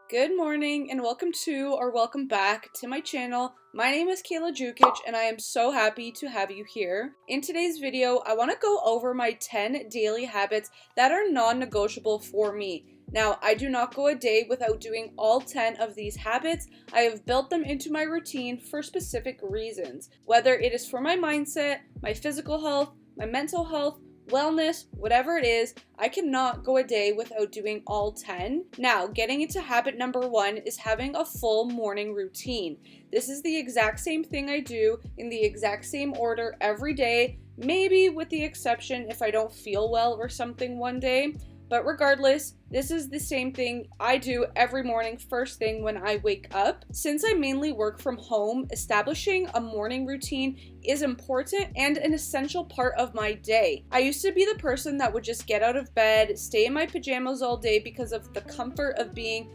Good morning and welcome back to my channel. My name is Kayla Jukic and I am so happy to have you here. In today's video, I want to go over my 10 daily habits that are non-negotiable for me. Now, I do not go a day without doing all 10 of these habits. I have built them into my routine for specific reasons, whether it is for my mindset, my physical health, my mental health, wellness, whatever it is. I cannot go a day without doing all 10. Now, getting into habit number 1 is having a full morning routine. This is the exact same thing I do in the exact same order every day, maybe with the exception if I don't feel well or something one day. But regardless, this is the same thing I do every morning first thing when I wake up. Since I mainly work from home, establishing a morning routine is important and an essential part of my day. I used to be the person that would just get out of bed, stay in my pajamas all day because of the comfort of being,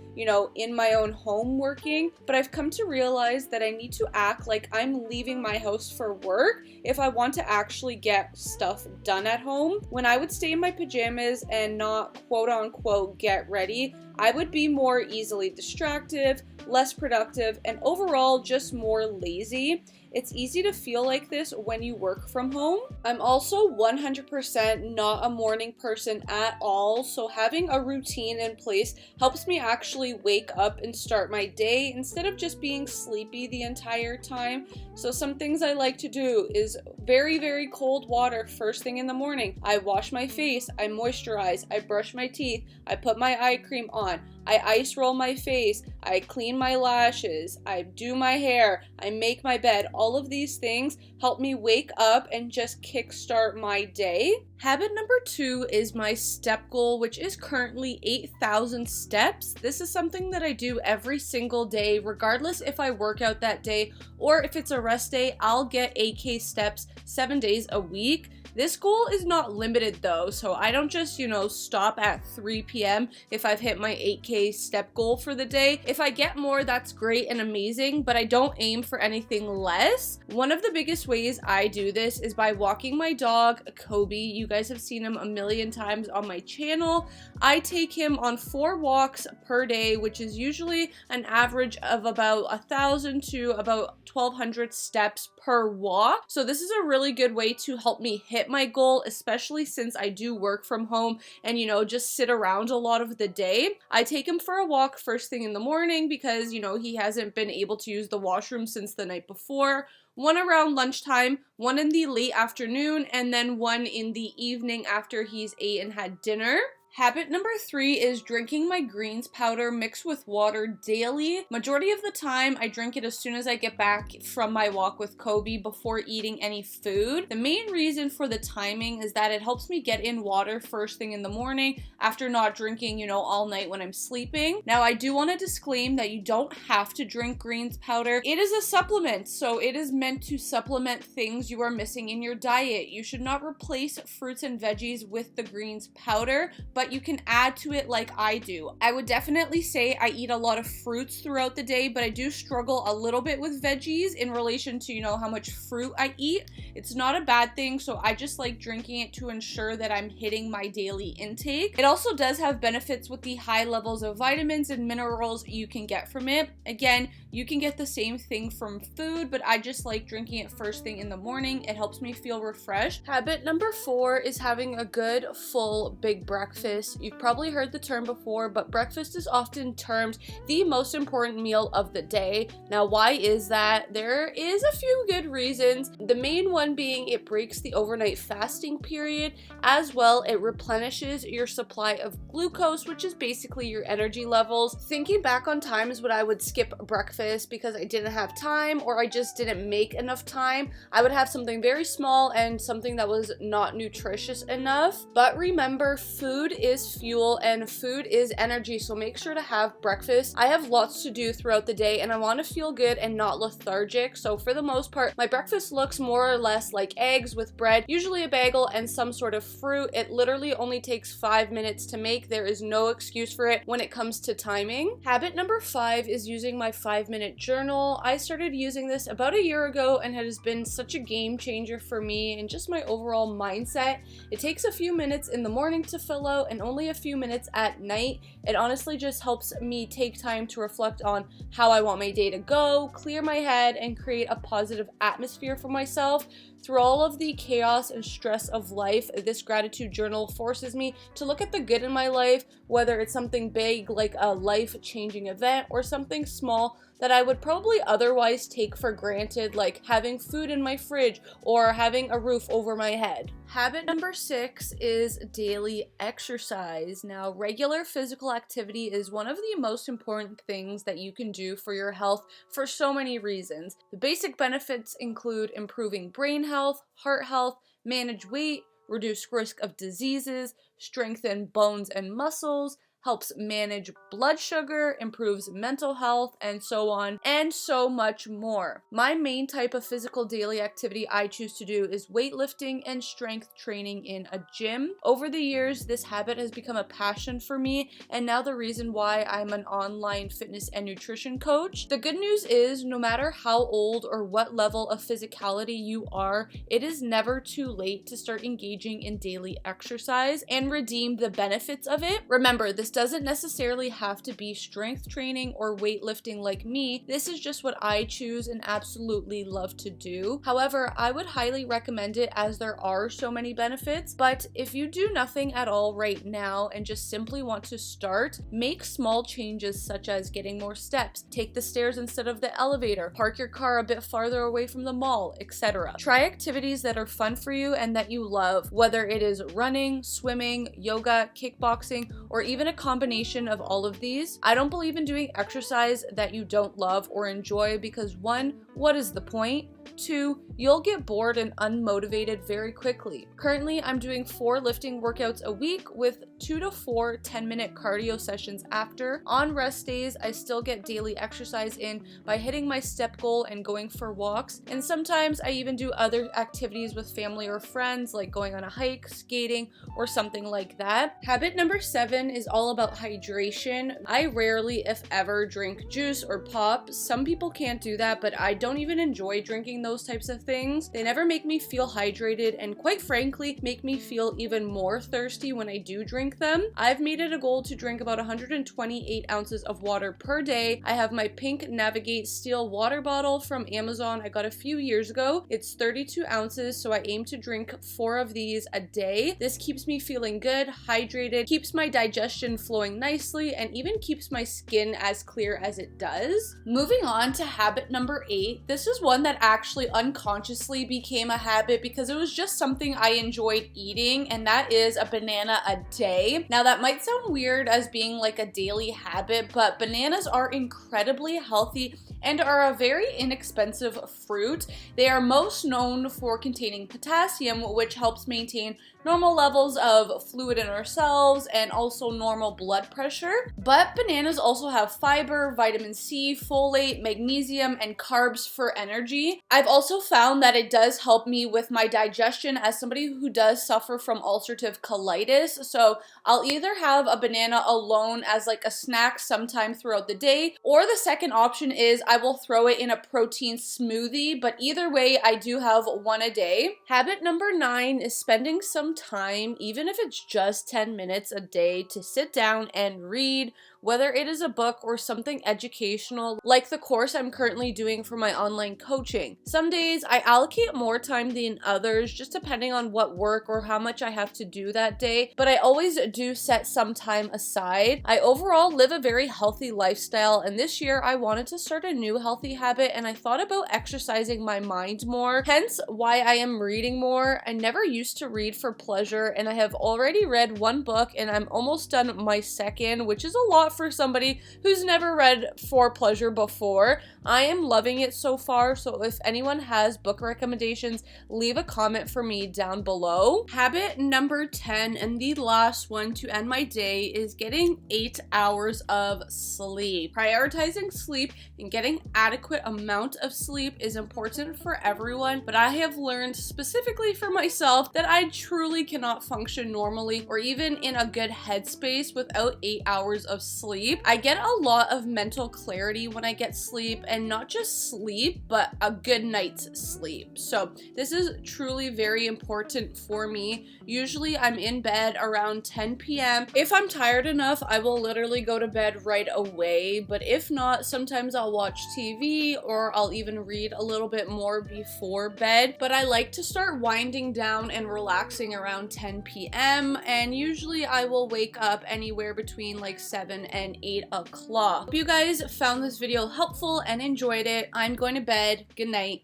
in my own home working. But I've come to realize that I need to act like I'm leaving my house for work if I want to actually get stuff done at home. When I would stay in my pajamas and not quote unquote get ready, I would be more easily distracted, less productive, and overall just more lazy. It's easy to feel like this when you work from home. I'm also 100% not a morning person at all, so having a routine in place helps me actually wake up and start my day instead of just being sleepy the entire time. So some things I like to do is very, very cold water first thing in the morning. I wash my face, I moisturize, I brush my teeth, I put my eye cream on, I ice roll my face, I clean my lashes, I do my hair, I make my bed. All of these things help me wake up and just kickstart my day. Habit number 2 is my step goal, which is currently 8,000 steps. This is something that I do every single day, regardless if I work out that day or if it's a rest day. I'll get 8K steps 7 days a week. This goal is not limited though, so I don't just, stop at 3 p.m. if I've hit my 8K step goal for the day. If I get more, that's great and amazing, but I don't aim for anything less. One of the biggest ways I do this is by walking my dog, Kobe. You guys have seen him a million times on my channel. I take him on 4 walks per day, which is usually an average of about 1,000 to about 1,200 steps per walk. So this is a really good way to help me hit my goal, especially since I do work from home and just sit around a lot of the day. I take him for a walk first thing in the morning because he hasn't been able to use the washroom since the night before. One around lunchtime, one in the late afternoon, and then one in the evening after he's ate and had dinner. Habit number 3 is drinking my greens powder mixed with water daily. Majority of the time, I drink it as soon as I get back from my walk with Kobe before eating any food. The main reason for the timing is that it helps me get in water first thing in the morning after not drinking, all night when I'm sleeping. Now, I do want to disclaim that you don't have to drink greens powder. It is a supplement, so it is meant to supplement things you are missing in your diet. You should not replace fruits and veggies with the greens powder, but you can add to it like I do. I would definitely say I eat a lot of fruits throughout the day, but I do struggle a little bit with veggies in relation to, how much fruit I eat. It's not a bad thing, so I just like drinking it to ensure that I'm hitting my daily intake. It also does have benefits with the high levels of vitamins and minerals you can get from it. Again, you can get the same thing from food, but I just like drinking it first thing in the morning. It helps me feel refreshed. Habit number 4 is having a good, full, big breakfast. You've probably heard the term before, but breakfast is often termed the most important meal of the day. Now, why is that? There is a few good reasons. The main one being it breaks the overnight fasting period. As well, it replenishes your supply of glucose, which is basically your energy levels. Thinking back on times when I would skip breakfast because I didn't have time or I just didn't make enough time, I would have something very small and something that was not nutritious enough. But remember, food is fuel and food is energy, so make sure to have breakfast. I have lots to do throughout the day and I want to feel good and not lethargic, so for the most part my breakfast looks more or less like eggs with bread, usually a bagel and some sort of fruit. It literally only takes 5 minutes to make. There is no excuse for it when it comes to timing. Habit number 5 is using my 5-minute journal. I started using this about a year ago and it has been such a game changer for me and just my overall mindset. It takes a few minutes in the morning to fill out and only a few minutes at night. It honestly just helps me take time to reflect on how I want my day to go, clear my head, and create a positive atmosphere for myself. Through all of the chaos and stress of life, this gratitude journal forces me to look at the good in my life, whether it's something big like a life-changing event or something small that I would probably otherwise take for granted, like having food in my fridge or having a roof over my head. Habit number 6 is daily exercise. Now, regular physical activity is one of the most important things that you can do for your health for so many reasons. The basic benefits include improving brain health, heart health, manage weight, reduce risk of diseases, strengthen bones and muscles, helps manage blood sugar, improves mental health, and so on, and so much more. My main type of physical daily activity I choose to do is weightlifting and strength training in a gym. Over the years, this habit has become a passion for me, and now the reason why I'm an online fitness and nutrition coach. The good news is, no matter how old or what level of physicality you are, it is never too late to start engaging in daily exercise and redeem the benefits of it. Remember, this doesn't necessarily have to be strength training or weightlifting like me. This is just what I choose and absolutely love to do. However, I would highly recommend it as there are so many benefits. But if you do nothing at all right now and just simply want to start, make small changes such as getting more steps, take the stairs instead of the elevator, park your car a bit farther away from the mall, etc. Try activities that are fun for you and that you love, whether it is running, swimming, yoga, kickboxing, or even a combination of all of these. I don't believe in doing exercise that you don't love or enjoy because 1, what is the point? 2, you'll get bored and unmotivated very quickly. Currently, I'm doing 4 lifting workouts a week with 2 to 4 10-minute cardio sessions after. On rest days, I still get daily exercise in by hitting my step goal and going for walks. And sometimes I even do other activities with family or friends, like going on a hike, skating, or something like that. Habit number 7 is all about hydration. I rarely, if ever, drink juice or pop. Some people can't do that, but I don't even enjoy drinking those types of things. They never make me feel hydrated and quite frankly make me feel even more thirsty when I do drink them. I've made it a goal to drink about 128 ounces of water per day. I have my pink Navigate steel water bottle from Amazon I got a few years ago. It's 32 ounces, so I aim to drink 4 of these a day. This keeps me feeling good, hydrated, keeps my digestion flowing nicely, and even keeps my skin as clear as it does. Moving on to habit number 8. This is one that actually unconsciously became a habit because it was just something I enjoyed eating, and that is a banana a day. Now that might sound weird as being like a daily habit, but bananas are incredibly healthy and are a very inexpensive fruit. They are most known for containing potassium, which helps maintain normal levels of fluid in our cells and also normal blood pressure. But bananas also have fiber, vitamin C, folate, magnesium, and carbs for energy. I've also found that it does help me with my digestion as somebody who does suffer from ulcerative colitis. So I'll either have a banana alone as like a snack sometime throughout the day, or the second option is I will throw it in a protein smoothie, but either way, I do have one a day. Habit number 9 is spending some time, even if it's just 10 minutes a day, to sit down and read, whether it is a book or something educational, like the course I'm currently doing for my online coaching. Some days I allocate more time than others, just depending on what work or how much I have to do that day, but I always do set some time aside. I overall live a very healthy lifestyle, and this year I wanted to start a new healthy habit, and I thought about exercising my mind more, hence why I am reading more. I never used to read for pleasure, and I have already read 1 book, and I'm almost done my second, which is a lot for somebody who's never read for pleasure before. I am loving it so far, so if anyone has book recommendations, leave a comment for me down below. Habit number 10, and the last one to end my day, is getting 8 hours of sleep. Prioritizing sleep and getting adequate amount of sleep is important for everyone, but I have learned specifically for myself that I truly cannot function normally or even in a good headspace without 8 hours of sleep. sleep. I get a lot of mental clarity when I get sleep, and not just sleep, but a good night's sleep. So this is truly very important for me. Usually I'm in bed around 10 p.m. If I'm tired enough, I will literally go to bed right away, but if not, sometimes I'll watch TV or I'll even read a little bit more before bed. But I like to start winding down and relaxing around 10 p.m. and usually I will wake up anywhere between like 7 and 8 o'clock. Hope you guys found this video helpful and enjoyed it. I'm going to bed. Good night.